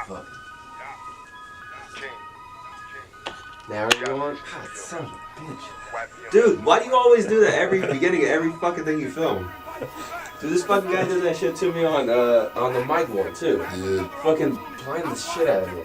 Fuck. Now are you on? God, son of a bitch. Dude, why do you always do that every beginning of every fucking thing you film? Dude, this fucking guy did that shit to me on the mic one too. Yeah. Fucking playing the shit out of me.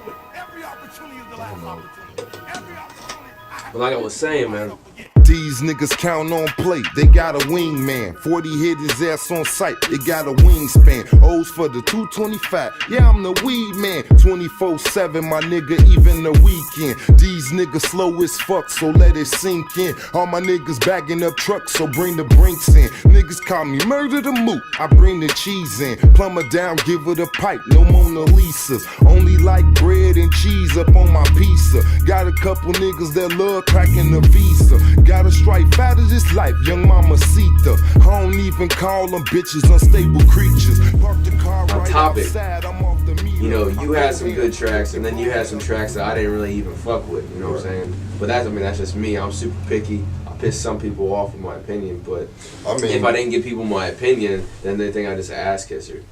But like I was saying, man. These niggas count on plate, they got a wingman. 40 hit his ass on sight, they got a wingspan. O's for the 225, yeah, I'm the weed man. 24/7, my nigga, even the weekend. These niggas slow as fuck, so let it sink in. All my niggas bagging up trucks, so bring the brinks in. Niggas call me murder the moot, I bring the cheese in. Plumber down, give her the pipe, no Mona Lisas. Only like bread and cheese up on my pizza. Got a couple niggas that love cracking the visa. Got a stripe fat of this life, young mamacita. I don't even call them bitches unstable creatures. Park the car right topic. outside, I'm off the meter. You know, you had some good tracks, and then you had some tracks that I didn't really even fuck with. You know what I'm saying? But that's just me. I'm super picky. I piss some people off with my opinion, but I mean, if I didn't give people my opinion, then they think I just an ass kisser.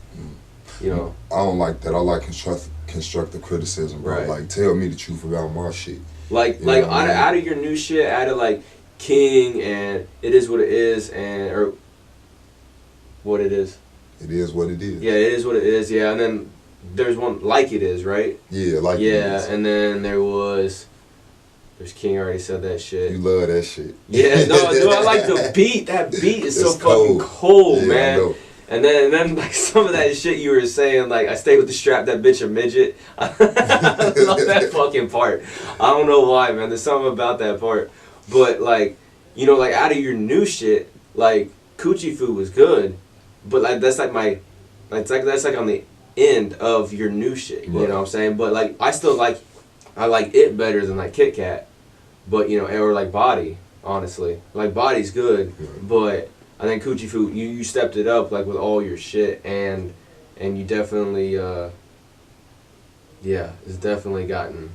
You know? I don't like that. I like constructive criticism, bro. Right. Like, tell me the truth about my shit. Like out of your new shit, out of like King and It Is What It Is, and or what it is. It is what it is. Yeah, It Is What It Is. Yeah, and then there's one Like It Is, right? Yeah, Like It Is. Yeah, and then there's King already said that shit. You love that shit. Yeah, no, dude, I like the beat. That beat is so It's cold. fucking cold, Yeah, man. And then like some of that shit you were saying, like I stayed with the strap, that bitch a midget. I love that fucking part. I don't know why, man. There's something about that part. But like, you know, like out of your new shit, like Coochie Food was good, but like that's like that's like on the end of your new shit. You know what I'm saying? But like I like it better than like Kit Kat, but you know, or like Body. Honestly, like Body's good, but I think Coochie Food, you stepped it up like with all your shit, and you definitely it's definitely gotten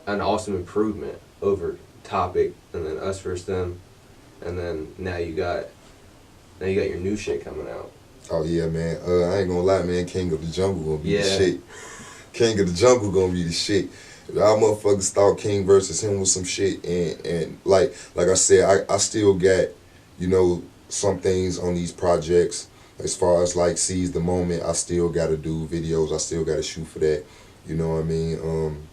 an awesome improvement over Topic, and then Us Versus Them, and then now you got your new shit coming out. Oh yeah, man. I ain't gonna lie, man. King of the Jungle gonna be the shit. King of the Jungle gonna be the shit. Y'all motherfuckers thought King versus him was some shit, and like I said, I still got, you know, some things on these projects as far as like Seize the Moment. I still gotta do videos. I still gotta shoot for that. You know what I mean?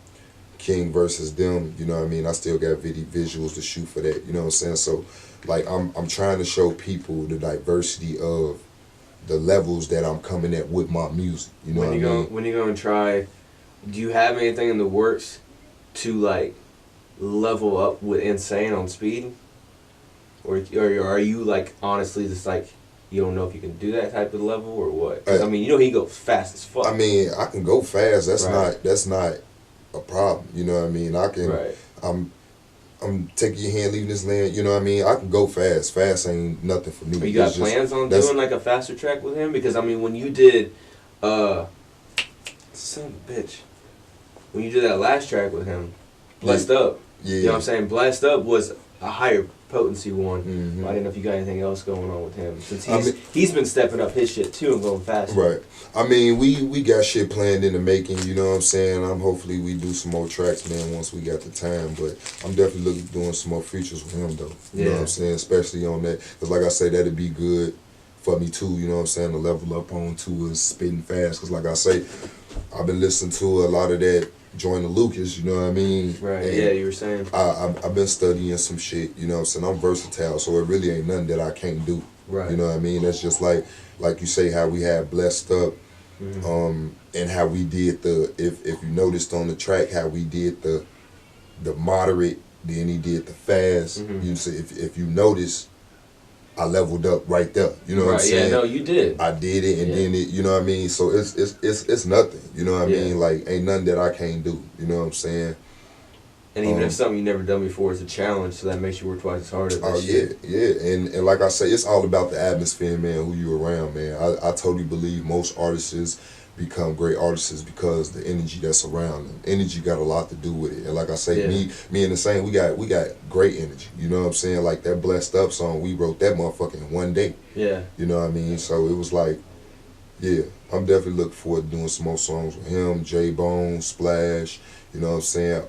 King versus them. You know what I mean? I still got visuals to shoot for that. You know what I'm saying? So, like, I'm trying to show people the diversity of the levels that I'm coming at with my music. You know what I mean? When you gonna try? Do you have anything in the works to like level up with Insane on speed? Or are you like honestly just like you don't know if you can do that type of level or what? 'Cause, I mean, you know he goes fast as fuck. I mean, I can go fast. That's not a problem. You know what I mean? I can. Right. I'm taking your hand, leaving this land. You know what I mean? I can go fast. Fast ain't nothing for me. You got plans on doing like a faster track with him? Because I mean, when you did, son of a bitch, when you did that last track with him, Blessed Up. Yeah. You know what I'm saying? Blessed Up was a higher potency one. I didn't know if you got anything else going on with him, since he's been stepping up his shit too and going faster. Right. I mean, we got shit planned in the making. You know what I'm saying? Hopefully we do some more tracks, man, once we got the time. But I'm definitely doing some more features with him though. You know what I'm saying? Especially on that, because like I say, that'd be good for me too. You know what I'm saying? To level up on to is spitting fast. Because like I say, I've been listening to a lot of that. Join the Lucas, you know what I mean? Right, and yeah, you were saying. I've been studying some shit, you know what I'm saying? I'm versatile, so it really ain't nothing that I can't do. Right. You know what I mean? That's just like you say, how we had Blessed Up, and how we did if you noticed on the track, how we did the moderate, then he did the fast. You see, if you notice, I leveled up right there. You know what I'm saying? Yeah, no, you did. I did it, and then it, you know what I mean? So it's nothing. You know what I mean? Like, ain't nothing that I can't do. You know what I'm saying? And even if something you never done before is a challenge, so that makes you work twice as hard. Yeah. And like I say, it's all about the atmosphere, man, who you around, man. I totally believe most artists become great artists because the energy that's around them. Energy got a lot to do with it. And like I say, me and the same, we got great energy. You know what I'm saying? Like that Blessed Up song, we wrote that motherfucker in one day. Yeah. You know what I mean? So it was like Yeah, I'm definitely looking forward to doing some more songs with him, J-Bone, Splash, you know what I'm saying,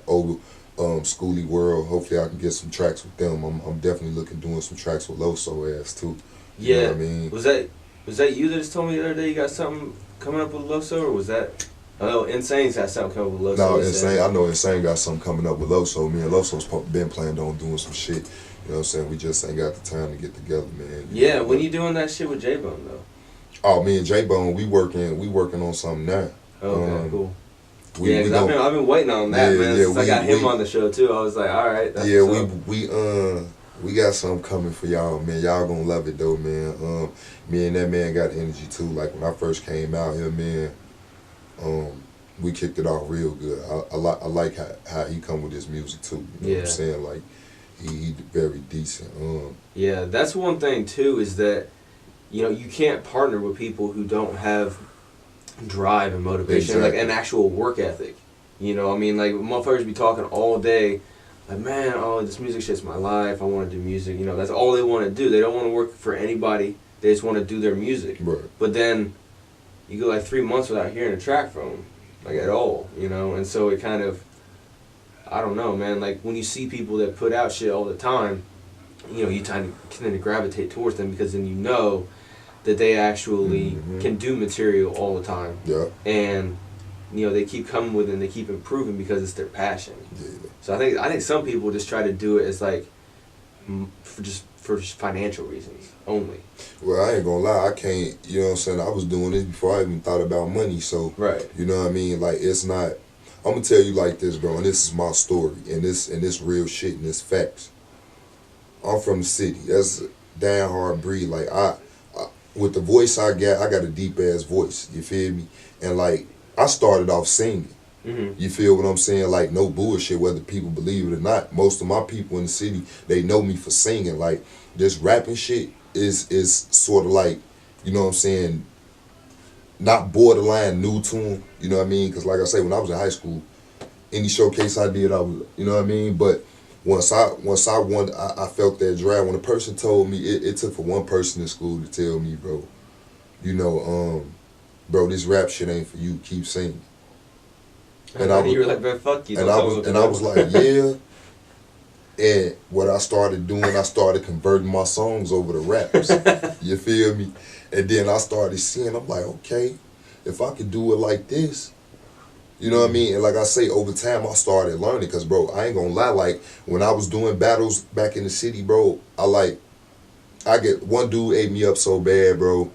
Schoolie World. Hopefully I can get some tracks with them. I'm definitely looking doing some tracks with Loso ass too. You know what I mean? Was that you that just told me the other day you got something coming up with Loso, or was that? Oh, Insane's got something coming with Loso. No, Insane. I know Insane got something coming up with Loso. Me and Loso's been planning on doing some shit. You know what I'm saying? We just ain't got the time to get together, man. Yeah, when you doing that shit with J-Bone though? Oh, me and J-Bone, we working on something now. Okay, cool. We I've been waiting on that, man. Since I got him on the show too, I was like, all right. That's we got something coming for y'all, man. Y'all gonna love it though, man. Me and that man got energy too. Like when I first came out here, man. We kicked it off real good. I like how he come with his music too. You know what I'm saying? Like he very decent. Yeah, that's one thing too, is that you can't partner with people who don't have drive and motivation, like an actual work ethic. You know, I mean, like motherfuckers be talking all day, like, man, this music shit's my life. I want to do music. You know, that's all they want to do. They don't want to work for anybody. They just want to do their music. Right. But then you go like 3 months without hearing a track from them, like at all. You know, and so it kind of, I don't know, man. Like when you see people that put out shit all the time, you tend to gravitate towards them because then you know that they actually can do material all the time. Yeah. And they keep coming with it and they keep improving because it's their passion. Yeah. So I think some people just try to do it as like for just financial reasons only. Well, I ain't gonna lie, I can't, you know what I'm saying, I was doing this before I even thought about money, so right. You know what I mean? Like it's not, I'm gonna tell you like this, bro, and this is my story, and this real shit and this facts. I'm from the city. That's a damn hard breed. Like I with the voice I got a deep ass voice. You feel me? And like I started off singing. Mm-hmm. You feel what I'm saying? Like no bullshit, whether people believe it or not. Most of my people in the city, they know me for singing. Like this rapping shit is sort of like, you know what I'm saying, not borderline new to them. You know what I mean? Because like I say, when I was in high school, any showcase I did, I was, you know what I mean? But once I won, I felt that drive. When a person told me, it took for one person in school to tell me, bro, bro, this rap shit ain't for you. Keep singing. And you were like, man, fuck you. And I was like, yeah. And what I started doing, I started converting my songs over to raps. You feel me? And then I started seeing, I'm like, okay, if I could do it like this, you know what I mean? And like I say, over time, I started learning. Because, bro, I ain't going to lie. Like, when I was doing battles back in the city, bro, one dude ate me up so bad, bro.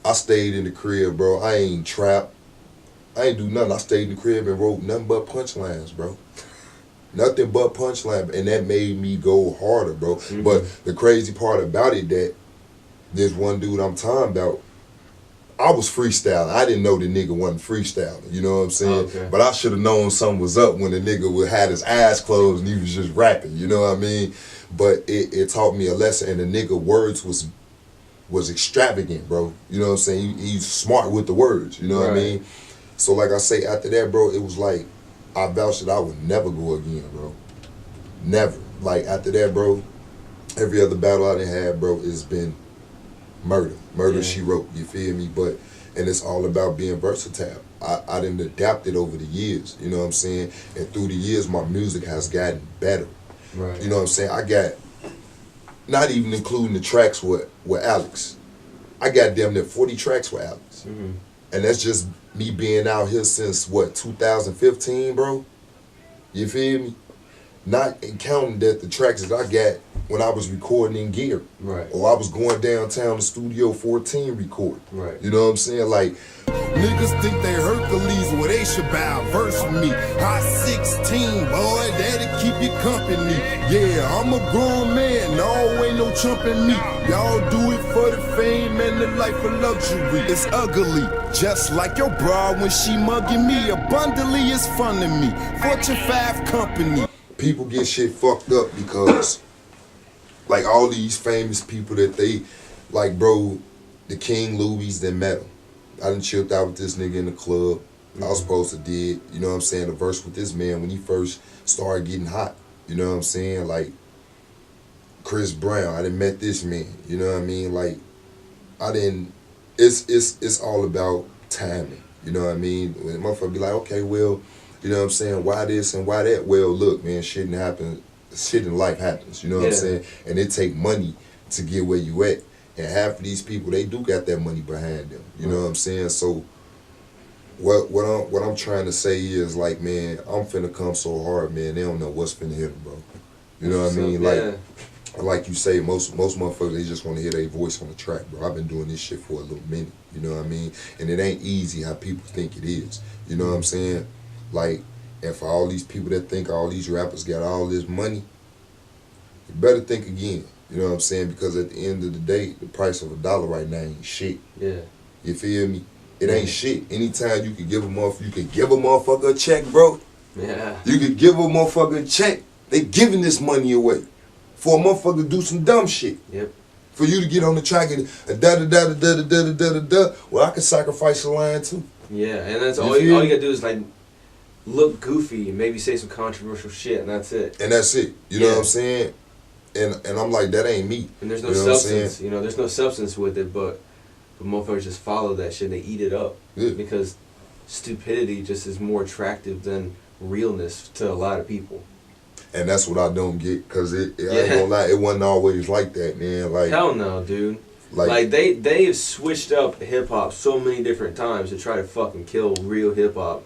I stayed in the crib, bro. I ain't trap. I ain't do nothing. I stayed in the crib and wrote nothing but punchlines, bro. Nothing but punchline. And that made me go harder, bro. Mm-hmm. But the crazy part about it, that this one dude I'm talking about, I was freestyling. I didn't know the nigga wasn't freestyling. You know what I'm saying? Okay. But I should have known something was up when the nigga had his eyes closed and he was just rapping. You know what I mean? But it taught me a lesson. And the nigga words was extravagant, bro. You know what I'm saying? He's smart with the words. You know what I mean? So like I say, after that, bro, it was like, I vouched that I would never go again, bro. Never. Like, after that, bro, every other battle I done had, bro, has been murder. Murder, she wrote, you feel me? And it's all about being versatile. I done adapted over the years, you know what I'm saying? And through the years, my music has gotten better. Right. You know what I'm saying? I got, not even including the tracks with Alex, I got damn near 40 tracks with Alex. Mm-hmm. And that's just me being out here since, 2015, bro? You feel me? Not counting that the tracks that I got when I was recording in gear. Right. Or I was going downtown to Studio 14 record. Right. You know what I'm saying? Like, niggas think they Hercules, well they should buy a verse with me. Hot 16, boy, that'll keep you company. Yeah, I'm a grown man, no, ain't no chumping me. Y'all do it for the fame and the life of luxury. It's ugly, just like your bra when she mugging me. Abundantly is fun to me. Fortune 5 company. People get shit fucked up because, like, all these famous people that they, like, bro, the King Louis, they met him. I done chilled out with this nigga in the club. I was supposed to did, you know what I'm saying, a verse with this man when he first started getting hot. You know what I'm saying? Like, Chris Brown, I done met this man. You know what I mean? Like, it's it's all about timing. You know what I mean? When a motherfucker be like, okay, well, you know what I'm saying, why this and why that? Well, look, man, shit in life happens, you know what I'm saying? And it take money to get where you at. And half of these people, they do got that money behind them. You know what I'm saying? So what I'm trying to say is, like, man, I'm finna come so hard, man, they don't know what's finna hit them, bro. You know what I mean? Like you say, most motherfuckers, they just want to hear their voice on the track, bro. I've been doing this shit for a little minute, you know what I mean? And it ain't easy how people think it is, you know what I'm saying? Like, and for all these people that think all these rappers got all this money, you better think again, you know what I'm saying? Because at the end of the day, the price of $1 right now ain't shit. Yeah. You feel me? It ain't shit. Anytime you can give a motherfucker a check, bro. Yeah. You could give a motherfucker a check. They giving this money away for a motherfucker to do some dumb shit. Yep. For you to get on the track and da-da-da-da-da-da-da-da-da. Well, I could sacrifice a line too. Yeah, and that's all you gotta do is, like, look goofy and maybe say some controversial shit, and that's it. And that's it. You know what I'm saying? And I'm like, that ain't me. And there's no substance. You know, there's no substance with it, but motherfuckers just follow that shit and they eat it up. Yeah. Because stupidity just is more attractive than realness to a lot of people. And that's what I don't get, because I ain't gonna lie, it wasn't always like that, man. Like, hell no, dude. Like they have switched up hip hop so many different times to try to fucking kill real hip hop,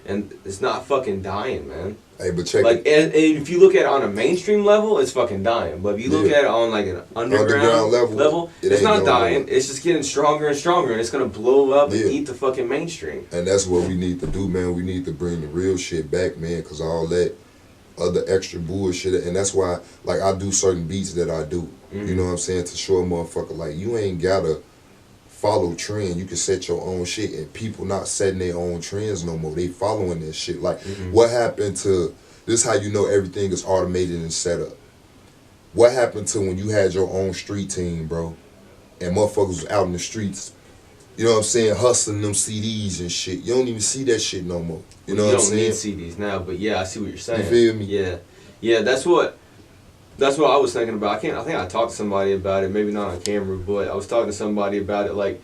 and it's not fucking dying, man. Hey, but check it. And if you look at it on a mainstream level, it's fucking dying. But if you look at it on like an underground level, it's not dying. It's just getting stronger and stronger, and it's gonna blow up and eat the fucking mainstream. And that's what we need to do, man. We need to bring the real shit back, man, because all that other extra bullshit, and that's why, like, I do certain beats that I do. You know what I'm saying? To show a motherfucker, like, you ain't gotta follow trend. You can set your own shit, and people not setting their own trends no more. They following this shit. Like, what happened to, this how you know everything is automated and set up. What happened to when you had your own street team, bro, and motherfuckers was out in the streets, you know what I'm saying, hustling them CDs and shit. You don't even see that shit no more. You know what I'm saying? You don't need CDs now, but yeah, I see what you're saying. You feel me? Yeah. Yeah, that's what I was thinking about. I think I talked to somebody about it, maybe not on camera, but I was talking to somebody about it. Like,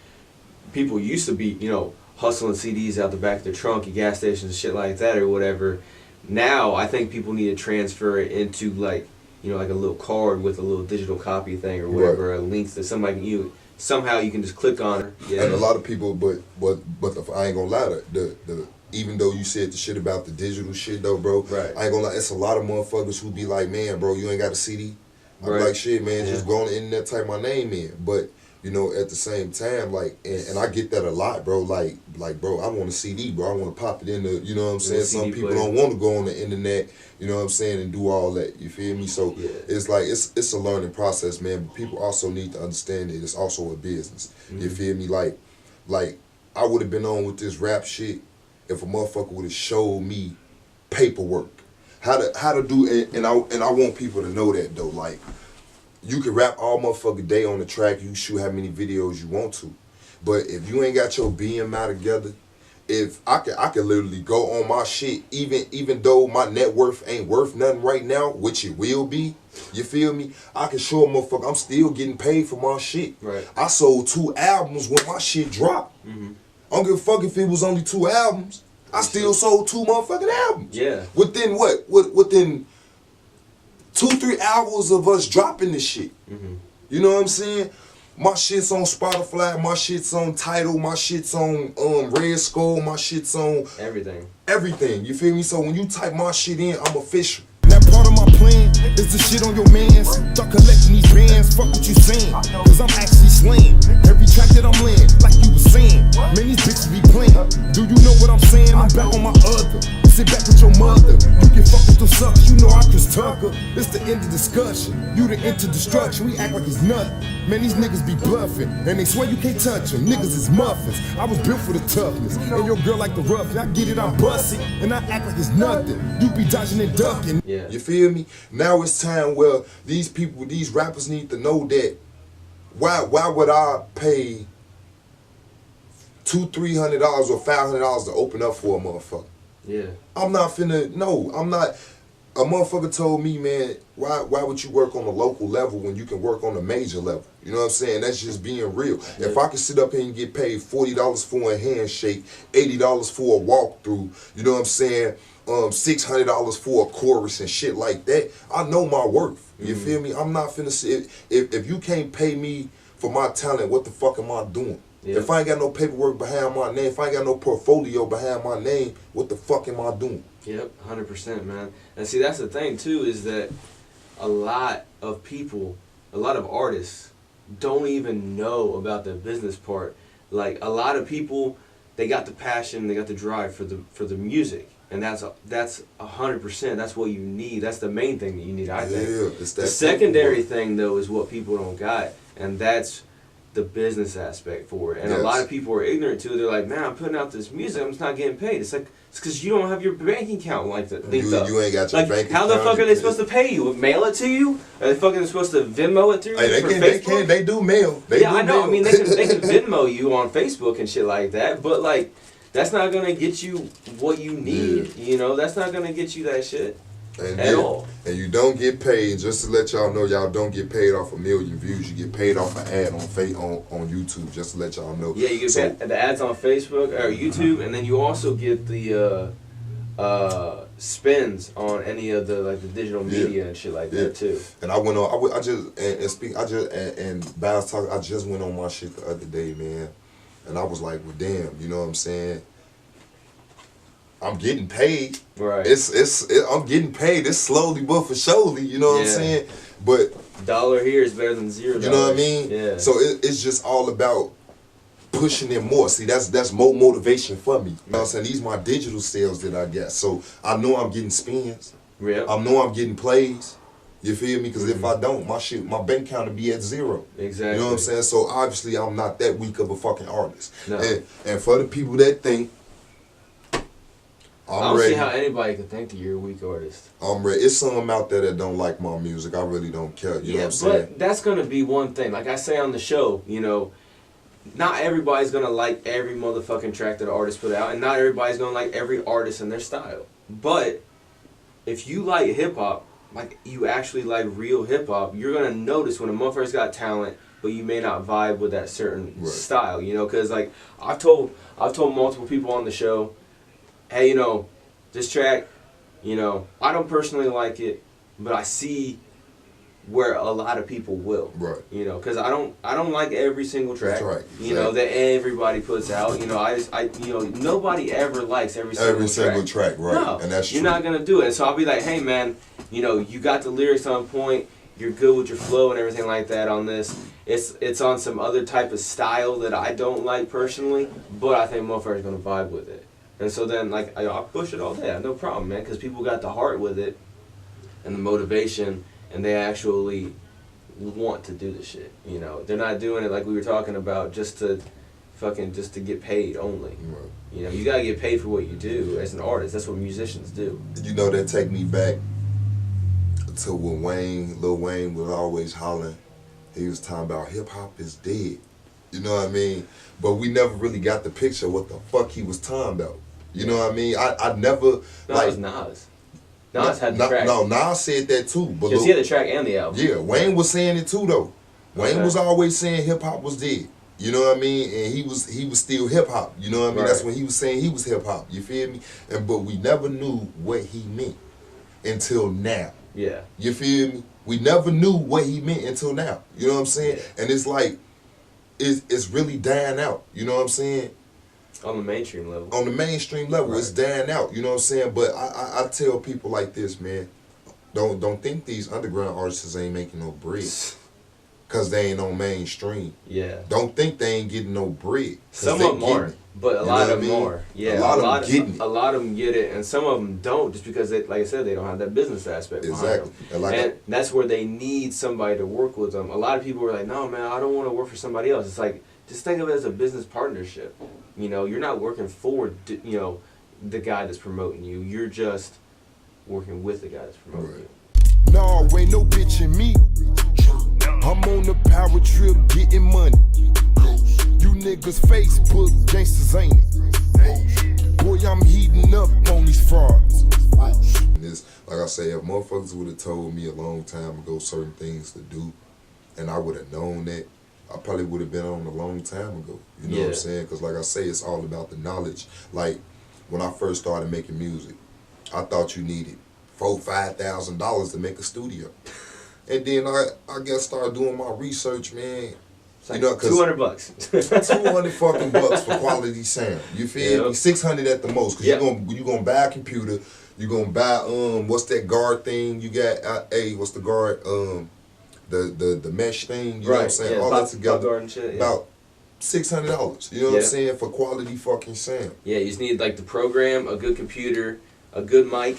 people used to be, you know, hustling CDs out the back of their trunk at gas stations and shit like that or whatever. Now, I think people need to transfer it into, like, you know, like a little card with a little digital copy thing or whatever, a link that somebody can use. Somehow you can just click on it. Yeah. And a lot of people, but I ain't gonna lie, the even though you said the shit about the digital shit though, bro, I ain't gonna lie, it's a lot of motherfuckers who be like, man, bro, you ain't got a CD. I'm like, shit, man, just go on the internet, type my name in. But, you know, at the same time, like, and I get that a lot, bro, like, bro, I want a CD, bro, I want to pop it in the, you know what I'm saying? Some people don't want to go on the internet, you know what I'm saying, and do all that, you feel me? So it's like, it's a learning process, man, but people also need to understand that it's also a business, you feel me? Like, I would have been on with this rap shit if a motherfucker would have showed me paperwork, how to do it, and I want people to know that though. Like, you can rap all motherfucking day on the track, you shoot how many videos you want to, but if you ain't got your BMI together, if I could literally go on my shit, even though my net worth ain't worth nothing right now, which it will be, you feel me? I can show a motherfucker I'm still getting paid for my shit. Right. I sold 2 albums when my shit dropped. I don't give a fuck if it was only 2 albums. I still sold 2 motherfucking albums. Yeah. Within what? Within 2-3 hours of us dropping this shit. You know what I'm saying? My shit's on Spotify, my shit's on Tidal, my shit's on Red Skull, my shit's on everything. Everything. You feel me? So when you type my shit in, I'm official. That part of my plan is the shit on your mans. Start collecting these bands, fuck what you saying, cause I'm actually slaying every track that I'm laying, like you were saying. Man, these bitches be playing. Do you know what I'm saying? I'm back on my other. Sit back with your mother. You can fuck with the suckers, you know I Chris Tucker. It's the end of discussion. You the end to destruction. We act like it's nothing. Man, these niggas be bluffing, and they swear you can't touch them. Niggas is muffins. I was built for the toughness, and your girl like the rough. I get it, I'm busting, and I act like it's nothing. You be dodging and ducking. Yeah. You feel me? Now it's time where these people, these rappers need to know that why would I pay $200-$300 or $500 to open up for a motherfucker? Yeah. I'm not finna, no, I'm not. A motherfucker told me, man, why would you work on a local level when you can work on a major level? You know what I'm saying? That's just being real. Yeah. If I could sit up here and get paid $40 for a handshake, $80 for a walkthrough, you know what I'm saying? $600 for a chorus and shit like that, I know my worth. You feel me? I'm not finna sit. If you can't pay me for my talent, what the fuck am I doing? Yeah. If I ain't got no paperwork behind my name, if I ain't got no portfolio behind my name, what the fuck am I doing? Yep, 100%, man. And see, that's the thing too, is that a lot of people, a lot of artists don't even know about the business part. Like, a lot of people, they got the passion, they got the drive for the music. And that's 100%. That's what you need. That's the main thing that you need, I think. Yeah, it's that the secondary thing, though, is what people don't got. And that's the business aspect for it. And a lot of people are ignorant to it. They're like, man, I'm putting out this music, I'm just not getting paid. It's like, it's because you don't have your bank account linked up. You ain't got your bank account. How the fuck are they supposed to pay you? Mail it to you? Are they fucking supposed to Venmo it to you? Hey, they do mail. I know. I mean, they can Venmo you on Facebook and shit like that. But, like, that's not going to get you what you need. Yeah. You know, that's not going to get you that shit at all. And you don't get paid, just to let y'all know, y'all don't get paid off 1 million views. You get paid off an ad on YouTube, just to let y'all know. Yeah, you get paid the ads on Facebook or YouTube, and then you also get the spins on any of the like the digital media and shit like that too. And I went on. I just went on my shit the other day, man. And I was like, well, damn, you know what I'm saying? I'm getting paid. Right. I'm getting paid. It's slowly but for surely, you know what I'm saying? But $1 here is better than $0. You know what I mean? Yeah. So it's just all about pushing it more. See, that's more motivation for me. You know what I'm saying? These my digital sales that I got. So I know I'm getting spins. Yeah. I know I'm getting plays. You feel me? Because if I don't, my bank account will be at 0. Exactly. You know what I'm saying? So obviously I'm not that weak of a fucking artist. No. And for the people that think I don't see how anybody could think that you're a weak artist. I'm ready. It's some out there that don't like my music. I really don't care. You know what I'm saying? But that's going to be one thing. Like I say on the show, you know, not everybody's going to like every motherfucking track that an artist put out, and not everybody's going to like every artist and their style. But if you like hip-hop, like you actually like real hip-hop, you're going to notice when a motherfucker's got talent, but you may not vibe with that certain style, you know? Because, like, I've told multiple people on the show, hey, you know, this track, you know, I don't personally like it, but I see where a lot of people will. Right. You know, because I don't like every single track. That's right. You know, that everybody puts out. You know, you know, nobody ever likes every single track. Right. No, and that's true. You're not gonna do it. And so I'll be like, hey man, you know, you got the lyrics on point. You're good with your flow and everything like that on this. It's on some other type of style that I don't like personally, but I think motherfuckers gonna vibe with it. And so then, like, I'll push it all day. I have no problem, man, because people got the heart with it and the motivation, and they actually want to do the shit. You know, they're not doing it like we were talking about just to get paid only. Right. You know, you gotta get paid for what you do as an artist. That's what musicians do. You know, that take me back to when Lil Wayne was always hollering. He was talking about hip hop is dead. You know what I mean? But we never really got the picture of what the fuck he was talking about. You know what I mean? I never like it was Nas. Nas had the track. No, Nas said that too. But he had the track and the album. Yeah, Wayne was saying it too though. Wayne was always saying hip hop was dead. You know what I mean? And he was still hip hop. You know what I mean? Right. That's when he was saying he was hip hop. You feel me? But we never knew what he meant until now. Yeah. You feel me? We never knew what he meant until now. You know what I'm saying? Yeah. And it's like it's really dying out. You know what I'm saying? On the mainstream level. On the mainstream level, right. It's dying out. You know what I'm saying? But I tell people like this, man. Don't think these underground artists ain't making no bread. Cause they ain't on mainstream. Yeah. Don't think they ain't getting no bread. Some of them are, but a lot of them are. Yeah. A lot of them getting it. A lot of them get it, and some of them don't, just because they, like I said, they don't have that business aspect behind them. And that's where they need somebody to work with them. A lot of people are like, no, man, I don't want to work for somebody else. It's like, just think of it as a business partnership. You know, you're not working for, you know, the guy that's promoting you. You're just working with the guy that's promoting you. No, ain't no bitch in me. I'm on the power trip getting money. You niggas Facebook gangsters, ain't it? Boy, I'm heating up on these frauds. Like I say, if motherfuckers would have told me a long time ago certain things to do, and I would have known that, I probably would have been on a long time ago. You know what I'm saying? Because like I say, it's all about the knowledge. Like, when I first started making music, I thought you needed $4,000-$5,000 to make a studio. And then I guess started doing my research, man. Like, you know, $200. 200 fucking bucks for quality sound. You feel me? 600 at the most. Cause you gonna buy a computer. You gonna buy what's that guard thing? You got what's the guard? The mesh thing. You know what I'm saying? All that together. And shit, about $600. You know what I'm saying, for quality fucking sound. Yeah, you just need like the program, a good computer, a good mic,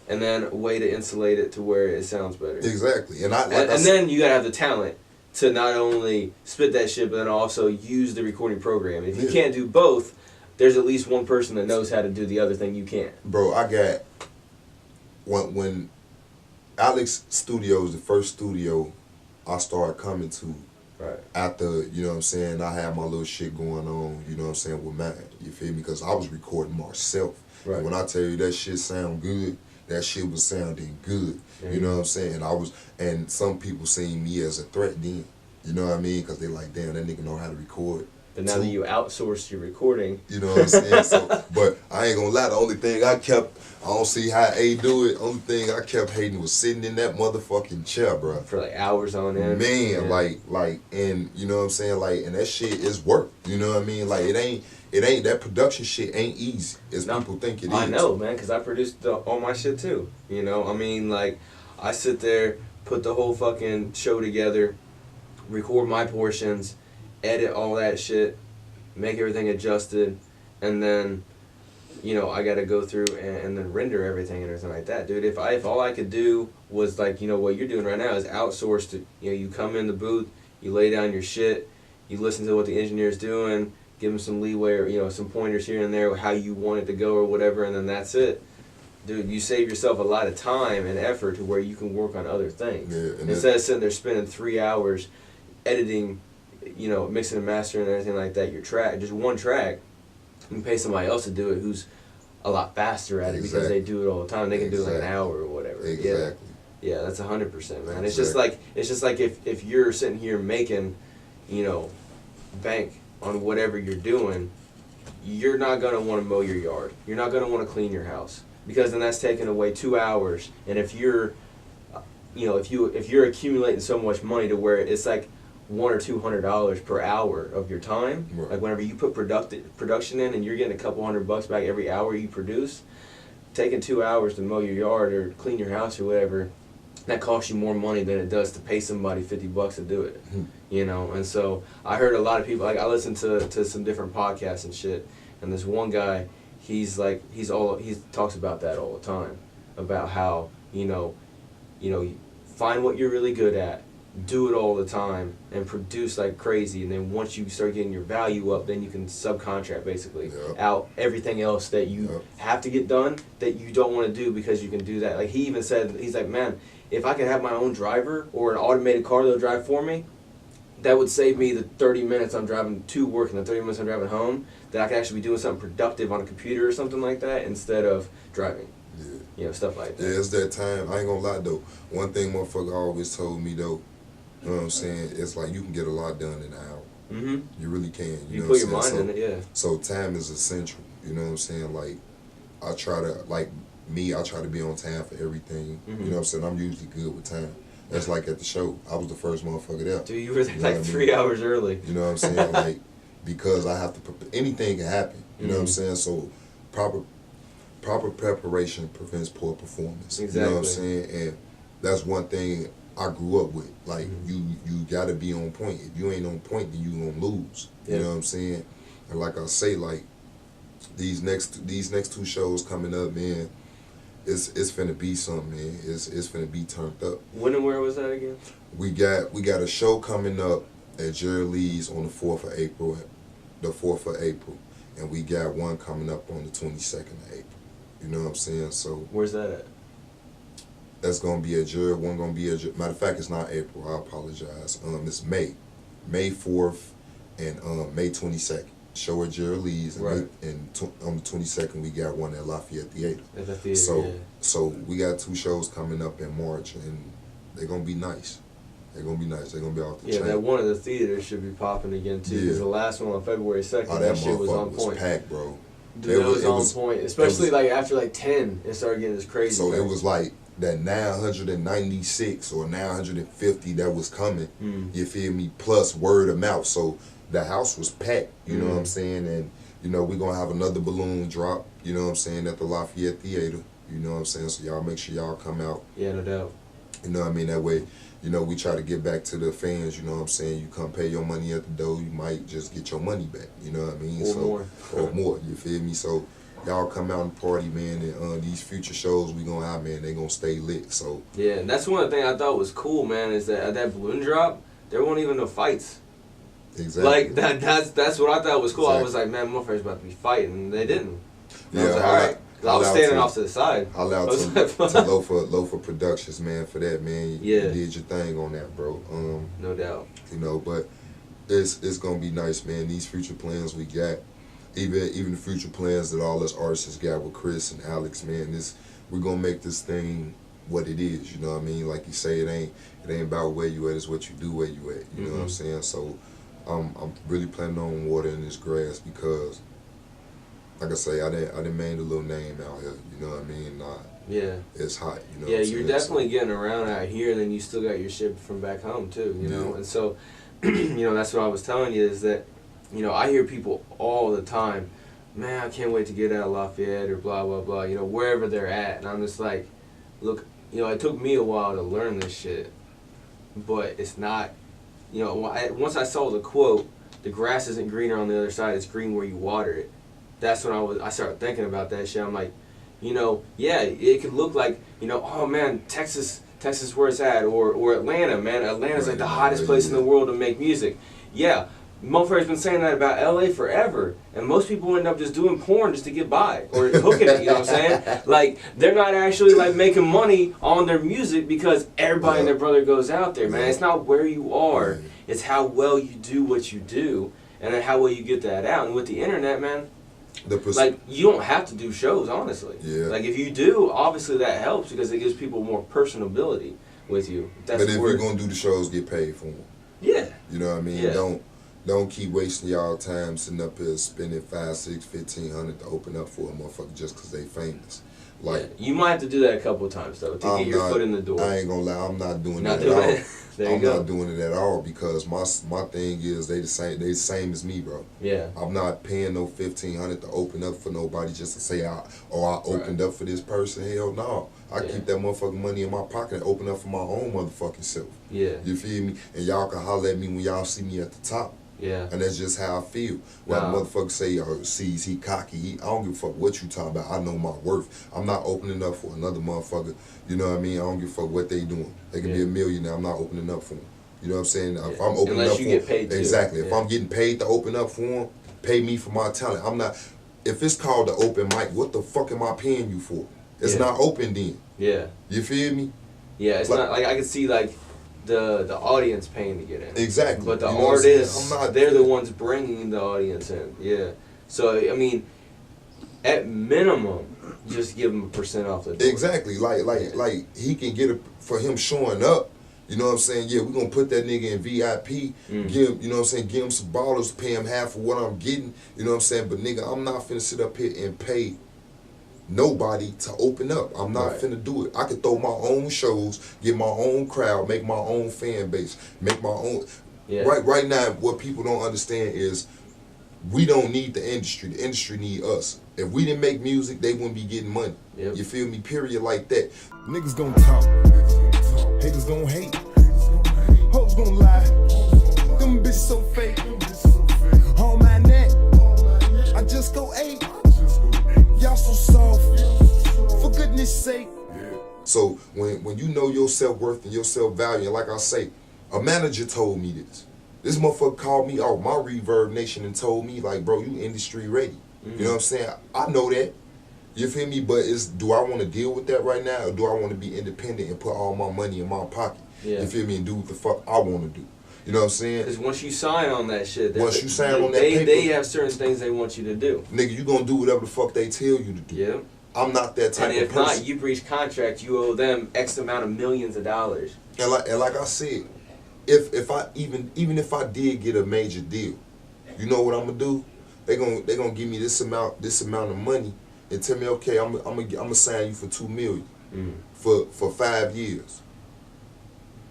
and then a way to insulate it to where it sounds better. Exactly, and then you gotta have the talent to not only spit that shit, but then also use the recording program. If you can't do both, there's at least one person that knows how to do the other thing you can't. Bro, I got when Alex Studios, the first studio I started coming to. Right. After, you know what I'm saying, I had my little shit going on, you know what I'm saying, with mine. You feel me? Because I was recording myself. Right. And when I tell you that shit sound good, that shit was sounding good. You know what I'm saying? And some people seen me as a threat then. You know what I mean? Because they like, damn, that nigga know how to record. But now that you outsourced your recording. You know what I'm saying? So, but I ain't gonna lie, the only thing I don't see how A do it. Only thing I kept hating was sitting in that motherfucking chair, bro. For like hours on end. Man, like, and you know what I'm saying? Like, and that shit is work. You know what I mean? Like, it ain't that production shit ain't easy as people think it is. I know, man, because I produced all my shit too. You know, I mean, like, I sit there, put the whole fucking show together, record my portions, edit all that shit, make everything adjusted, and then, you know, I gotta go through and then render everything and everything like that, dude. If all I could do was like, you know, what you're doing right now is outsourced it. You know, you come in the booth, you lay down your shit, you listen to what the engineer's doing, give them some leeway or, you know, some pointers here and there, how you want it to go or whatever, and then that's it. Dude, you save yourself a lot of time and effort to where you can work on other things. Yeah, instead of sitting there spending 3 hours editing, you know, mixing and mastering and everything like that, your track, just one track, you can pay somebody else to do it who's a lot faster at it because they do it all the time. They can do it like an hour or whatever. Exactly. Yeah, that's 100%, man. It's just like if you're sitting here making, you know, bank on whatever you're doing, you're not gonna want to mow your yard. You're not gonna want to clean your house because then that's taking away 2 hours. And if you're, you know, if you're accumulating so much money to where it's like $100 or $200 per hour of your time, like whenever you put production in and you're getting a couple $100 back every hour you produce, taking 2 hours to mow your yard or clean your house or whatever, that costs you more money than it does to pay somebody $50 to do it. You know, and so I heard a lot of people, like I listened to some different podcasts and shit, and this one guy, he talks about that all the time, about how, you know, find what you're really good at, do it all the time, and produce like crazy, and then once you start getting your value up, then you can subcontract basically out everything else that you have to get done that you don't want to do because you can do that. Like he even said, he's like, man, if I could have my own driver or an automated car that'll drive for me, that would save me the 30 minutes I'm driving to work and the 30 minutes I'm driving home, that I could actually be doing something productive on a computer or something like that instead of driving. Yeah. You know, stuff like that. Yeah, it's that time. I ain't gonna lie though. One thing motherfucker always told me though, you know what I'm saying, it's like you can get a lot done in an hour. Mm-hmm. You really can. You know put your mind in it, yeah. So time is essential. You know what I'm saying? Like, I try to be on time for everything. Mm-hmm. You know what I'm saying? I'm usually good with time. That's like at the show. I was the first motherfucker there. Dude, you were there like 3 hours early. You know what I'm saying? Like, because I have to, anything can happen. You know what I'm saying? So, proper preparation prevents poor performance. Exactly. You know what I'm saying? And that's one thing I grew up with. Like, you gotta be on point. If you ain't on point, then you gonna lose. You know what I'm saying? And like I say, like, these next 2 shows coming up, man, it's finna be something, man. It's finna be turned up. When and where was that again? We got a show coming up at Jerry Lee's on the 4th of April. The 4th of April. And we got one coming up on the 22nd of April. You know what I'm saying? So where's that at? That's gonna be a Jerry. One gonna be a Jerry. Matter of fact, it's not April. I apologize. It's May 4th and May 22nd. show at Jerry Lee's, right. and on the 22nd we got one at Lafayette Theater. At the theater, so yeah. so we got 2 shows coming up in March, and they're gonna be nice. They're gonna be nice. They're gonna be off the chain. Yeah, that one of the theaters should be popping again too. Because the last one on February 2nd, that shit was on point. Was packed, bro. Dude, it was on point. Especially like after like 10, it started getting this crazy. So it was like that 996 or 950 that was coming. You feel me? Plus word of mouth. So the house was packed. You know what I'm saying? And you know we're gonna have another balloon drop. You know what I'm saying, at the Lafayette Theater. You know what I'm saying? So y'all make sure y'all come out. Yeah, no doubt. You know what I mean? That way, you know, we try to get back to the fans. You know what I'm saying? You come pay your money at the door, you might just get your money back. You know what I mean? Or more. You feel me? So y'all come out and party, man. And these future shows we gonna have, man, they gonna stay lit. So yeah, and that's one thing I thought was cool, man, is that at that balloon drop, there weren't even no fights. Exactly. Like that's what I thought was cool. Exactly. I was like, man, motherfuckers about to be fighting, and they didn't. And I was like, all right. I was standing off to the side. I allowed to Loafer Productions, man, for that, man. You did your thing on that, bro. No doubt. You know, but it's gonna be nice, man. These future plans we got, even the future plans that all us artists got with Chris and Alex, man. We're gonna make this thing what it is. You know what I mean? Like you say, it ain't about where you at. It's what you do where you at. You know what I'm saying? So I'm really planning on watering this grass because, like I say, I didn't made a little name out here. You know what I mean? Yeah. It's hot. You know. Yeah, you're definitely getting around out here, and then you still got your shit from back home too. You know, and so, you know, that's what I was telling you is that, you know, I hear people all the time, man, I can't wait to get out of Lafayette or blah blah blah. You know, wherever they're at, and I'm just like, look, you know, it took me a while to learn this shit, but it's not, you know, once I saw the quote, the grass isn't greener on the other side, it's green where you water it. That's when I started thinking about that shit. I'm like, you know, yeah, it could look like, you know, oh man, Texas where it's at, or Atlanta, man. Atlanta's like the hottest place in the world to make music. Yeah, motherfuckers been saying that about LA forever, and most people end up just doing porn just to get by, or hooking it, you know what I'm saying? Like, they're not actually like making money on their music because everybody and their brother goes out there, man. It's not where you are, it's how well you do what you do, and then how well you get that out. And with the internet, man, like, you don't have to do shows, honestly. Yeah. Like, if you do, obviously that helps because it gives people more personability with you. But if you're gonna do the shows, get paid for them. Yeah. You know what I mean? Yeah. Don't keep wasting y'all time sitting up here spending $500, $600, $1,500 to open up for a motherfucker just because they famous. Like, you might have to do that a couple of times though to get your foot in the door. I ain't gonna lie, I'm not doing that at all. I'm not doing it at all because my thing is they the same as me, bro. Yeah. I'm not paying no $1,500 to open up for nobody just to say I opened up for this person. Hell no. I keep that motherfucking money in my pocket and open up for my own motherfucking self. Yeah. You feel me? And y'all can holler at me when y'all see me at the top. Yeah. And that's just how I feel. When motherfuckers say, oh, Seize, he cocky, I don't give a fuck what you talking about. I know my worth. I'm not opening up for another motherfucker. You know what I mean? I don't give a fuck what they doing. They can be a millionaire. I'm not opening up for them. You know what I'm saying? If I'm opening Unless up you for get paid them, exactly. If I'm getting paid to open up for them, pay me for my talent. I'm not. If it's called the open mic, what the fuck am I paying you for? It's not open then. Yeah. You feel me? Yeah, it's not like I can see like the audience paying to get in. Exactly. But the artists, they're the ones bringing the audience in. Yeah. So I mean, at minimum, just give him a % off the door. Exactly. Like he can get for him showing up. You know what I'm saying? Yeah, we're gonna put that nigga in VIP, give him, you know what I'm saying, give him some ballers, pay him half of what I'm getting, you know what I'm saying? But nigga, I'm not finna sit up here and pay nobody to open up. I'm not finna do it. I could throw my own shows, get my own crowd, make my own fan base, make my own. Right now, what people don't understand is we don't need the industry. The industry need us. If we didn't make music, they wouldn't be getting money. You feel me? Period. Like that. Niggas gon' talk. Haters gon' hate. Hoes gon' lie. Them bitches so fake. On my neck. I just go 8. Y'all so soft. For goodness sake. So when you know your self-worth and your self-value, and like I say, a manager told me this. This motherfucker called me off my Reverb Nation and told me, like, bro, you industry ready. You know what I'm saying? I know that. You feel me? But do I want to deal with that right now, or do I want to be independent and put all my money in my pocket? You feel me? And do what the fuck I want to do. You know what I'm saying? Because once you sign on that shit, once you sign on that paper, they have certain things they want you to do. Nigga, you gonna do whatever the fuck they tell you to do. Yeah. I'm not that type of person. And if not, you breach contract, you owe them X amount of millions of dollars. And like I said, if I even if I did get a major deal, you know what I'm gonna do? They gonna give me this amount of money and tell me, okay, I'm gonna sign you for $2 million for 5 years.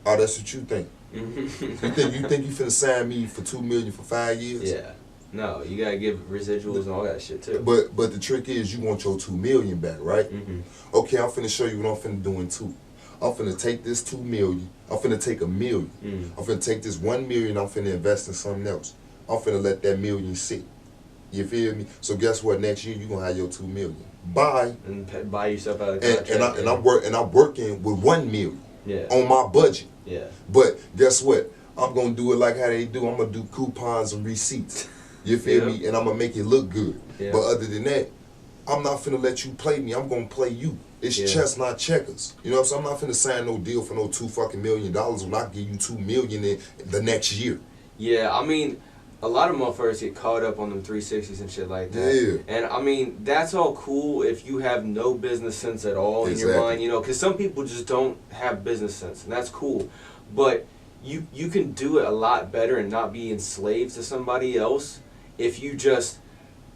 Oh, that's what you think? You think you finna sign me for $2 million for 5 years? Yeah. No, you gotta give residuals and all that shit too. But the trick is you want your $2 million back, right? Okay, I'm finna show you what I'm finna do in two. I'm finna take this $2 million. I'm finna take $1 million. I'm finna take this $1 million. I'm finna invest in something else. I'm finna let that $1 million sit. You feel me? So guess what? Next year you gonna have your $2 million. Bye. And buy yourself out of contract. And I'm working with $1 million. Yeah. On my budget. Yeah. But guess what? I'm gonna do it like how they do. I'm gonna do coupons and receipts. You feel me? And I'm gonna make it look good. Yeah. But other than that, I'm not finna let you play me. I'm gonna play you. It's chess, not checkers. You know what I'm saying? I'm not finna sign no deal for no $2 million when I give you $2 million in the next year. Yeah, I mean, a lot of motherfuckers get caught up on them 360s and shit like that. Yeah. And I mean, that's all cool if you have no business sense at all in your mind, you know, because some people just don't have business sense, and that's cool. But you can do it a lot better and not be enslaved to somebody else if you just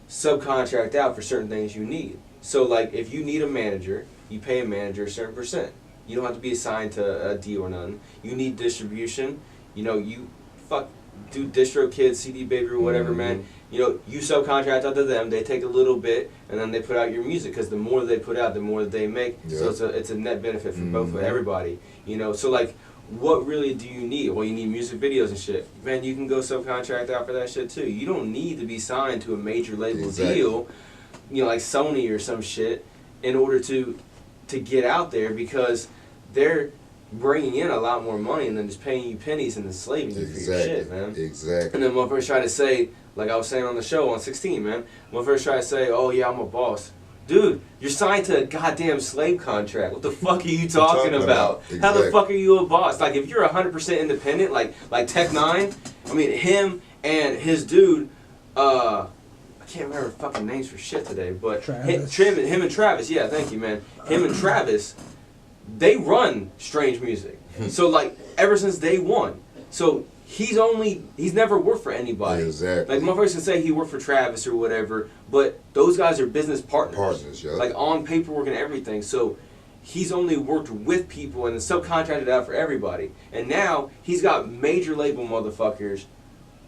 subcontract out for certain things you need. So, like, if you need a manager, you pay a manager a certain percent. You don't have to be assigned to a deal or none. You need distribution, you know, you do DistroKid, CD Baby, or whatever, man. You know, you subcontract out to them. They take a little bit, and then they put out your music. Because the more they put out, the more they make. Yeah. So it's a net benefit for both of everybody. You know, so like, what really do you need? Well, you need music videos and shit. Man, you can go subcontract out for that shit too. You don't need to be signed to a major label deal, you know, like Sony or some shit, in order to get out there, because they're bringing in a lot more money and then just paying you pennies and enslaving you for your shit, man. Exactly. And then motherfuckers try to say, like I was saying on the show on 16, man, motherfuckers try to say, oh yeah, I'm a boss. Dude, you're signed to a goddamn slave contract. What the fuck are you talking about? Exactly. How the fuck are you a boss? Like, if you're 100% independent, like Tech 9, I mean, him and his dude, I can't remember fucking names for shit today, but him and Travis, yeah, thank you, man. Him and Travis, they run Strange Music. So, like, ever since day one. So, he's never worked for anybody. Exactly. Like, motherfuckers can say he worked for Travis or whatever, but those guys are business partners. Yeah. Like, on paperwork and everything. So, he's only worked with people and then subcontracted out for everybody. And now, he's got major label motherfuckers,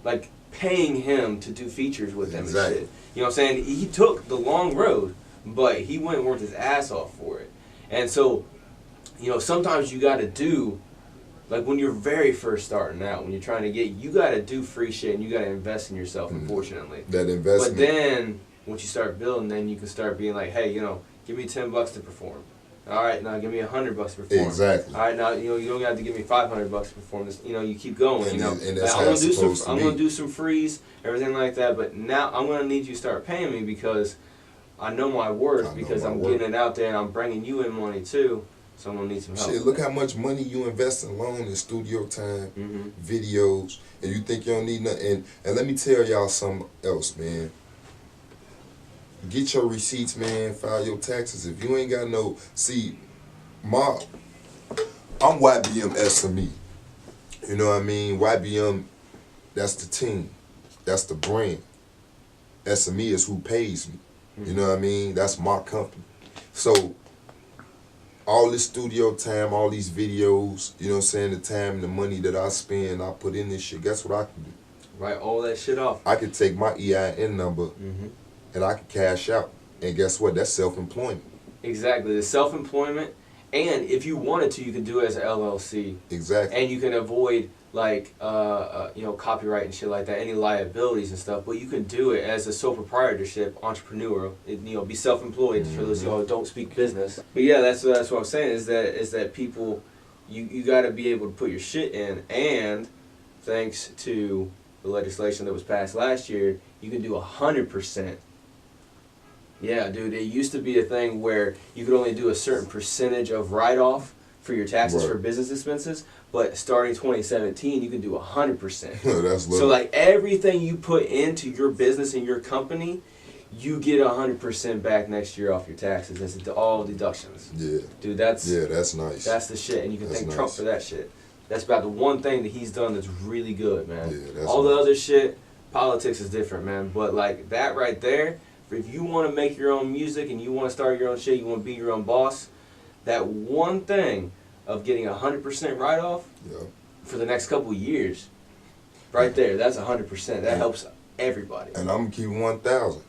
like, paying him to do features with them and shit. You know what I'm saying? He took the long road, but he went and worked his ass off for it. And so, you know, sometimes you got to do, like when you're very first starting out, when you're trying to you got to do free shit and you got to invest in yourself, unfortunately. That investment. But then, once you start building, then you can start being like, hey, you know, give me $10 to perform. All right, now give me $100 to perform. Exactly. All right, now you know you don't have to give me $500 to perform this. You know, you keep going. And you know, and that's like, how I'm gonna do some frees, everything like that. But now I'm gonna need you to start paying me because I know my worth, because I'm getting it out there and I'm bringing you in money too. So I'm gonna need some help. Shit, look how much money you invest alone in studio time, videos, and you think you don't need nothing. And let me tell y'all something else, man. Get your receipts, man. File your taxes. If you ain't got no, I'm YBM SME. You know what I mean? YBM, that's the team. That's the brand. SME is who pays me. You know what I mean? That's my company. So, all this studio time, all these videos, you know what I'm saying, the time and the money that I spend, I put in this shit, guess what I can do? Write all that shit off. I can take my EIN number and I can cash out. And guess what? That's self-employment. Exactly. The self-employment. And if you wanted to, you could do it as an LLC. Exactly. And you can avoid, like, you know, copyright and shit like that, any liabilities and stuff. But you can do it as a sole proprietorship, entrepreneur. You know, be self-employed for those who don't speak business. But yeah, that's what I'm saying. Is that people, you got to be able to put your shit in. And thanks to the legislation that was passed last year, you can do 100%. Yeah, dude, it used to be a thing where you could only do a certain percentage of write-off for your taxes Right. for business expenses, but starting 2017, you can do 100%. That's so like everything you put into your business and your company, you get 100% back next year off your taxes. That's all deductions. Yeah. Dude, that's nice. That's the shit, and you can That's thank nice. Trump for that shit. That's about the one thing that he's done that's really good, man. Yeah, that's all the nice. other shit, politics is different, man. But like that right there, if you want to make your own music and you want to start your own shit, you want to be your own boss, that one thing of getting 100% write-off for the next couple years, right there, that's 100%. That helps everybody. And I'm gonna keep 1,000.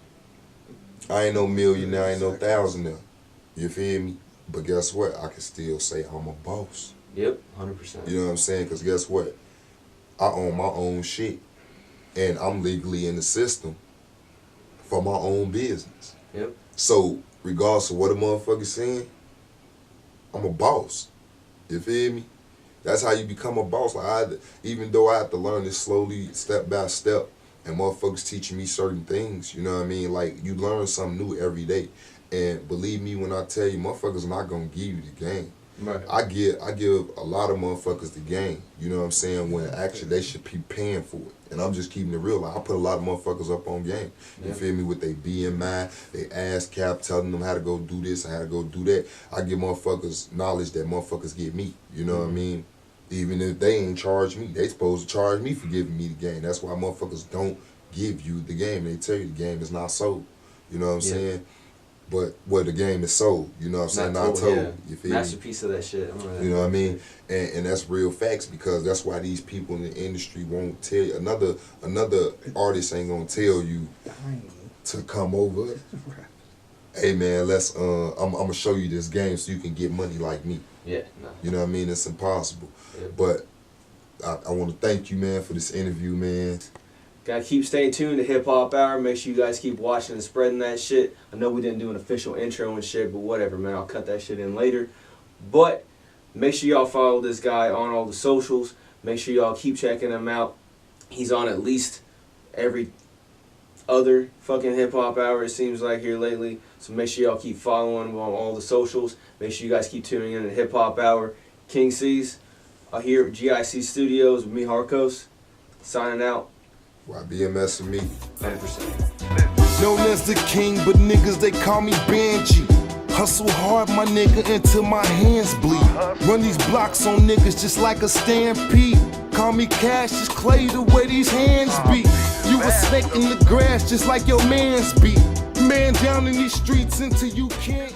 I ain't no millionaire, I ain't no thousandaire. You feel me? But guess what? I can still say I'm a boss. Yep, 100%. You know what I'm saying? Because guess what? I own my own shit. And I'm legally in the system for my own business. Yep. So, regardless of what a motherfucker's saying, I'm a boss. You feel me? That's how you become a boss. Like even though I have to learn this slowly, step by step, and motherfuckers teaching me certain things, you know what I mean? Like, you learn something new every day. And believe me when I tell you, motherfuckers not gonna give you the game. Right. I give a lot of motherfuckers the game, you know what I'm saying, when actually they should be paying for it. And I'm just keeping it real. Like, I put a lot of motherfuckers up on game. You feel me? With their BMI, they ass cap, telling them how to go do this and how to go do that. I give motherfuckers knowledge that motherfuckers get me. You know what I mean? Even if they ain't charge me, they supposed to charge me for giving me the game. That's why motherfuckers don't give you the game. They tell you the game is not sold. You know what I'm saying? But the game is sold, you know what I'm saying? Not told. Yeah. You feel Masterpiece of that shit. You know what I mean? And that's real facts, because that's why these people in the industry won't tell you. Another artist ain't gonna tell you to come over. Hey man, I'm gonna show you this game so you can get money like me. Yeah. No. You know what I mean? It's impossible. Yeah. But I want to thank you, man, for this interview, man. Gotta keep staying tuned to HipHop Hour. Make sure you guys keep watching and spreading that shit. I know we didn't do an official intro and shit, but whatever, man. I'll cut that shit in later. But make sure y'all follow this guy on all the socials. Make sure y'all keep checking him out. He's on at least every other fucking HipHop Hour, it seems like, here lately. So make sure y'all keep following him on all the socials. Make sure you guys keep tuning in to HipHop Hour. King Seize here at GIC Studios with me, Harkos. Signing out. YBMS for me. 100%. Known as the king, but niggas they call me Banji. Hustle hard, my nigga, until my hands bleed. Run these blocks on niggas just like a stampede. Call me Cassius Clay the way these hands beat. You a snake in the grass just like your man's beat. Man down in these streets until you can't.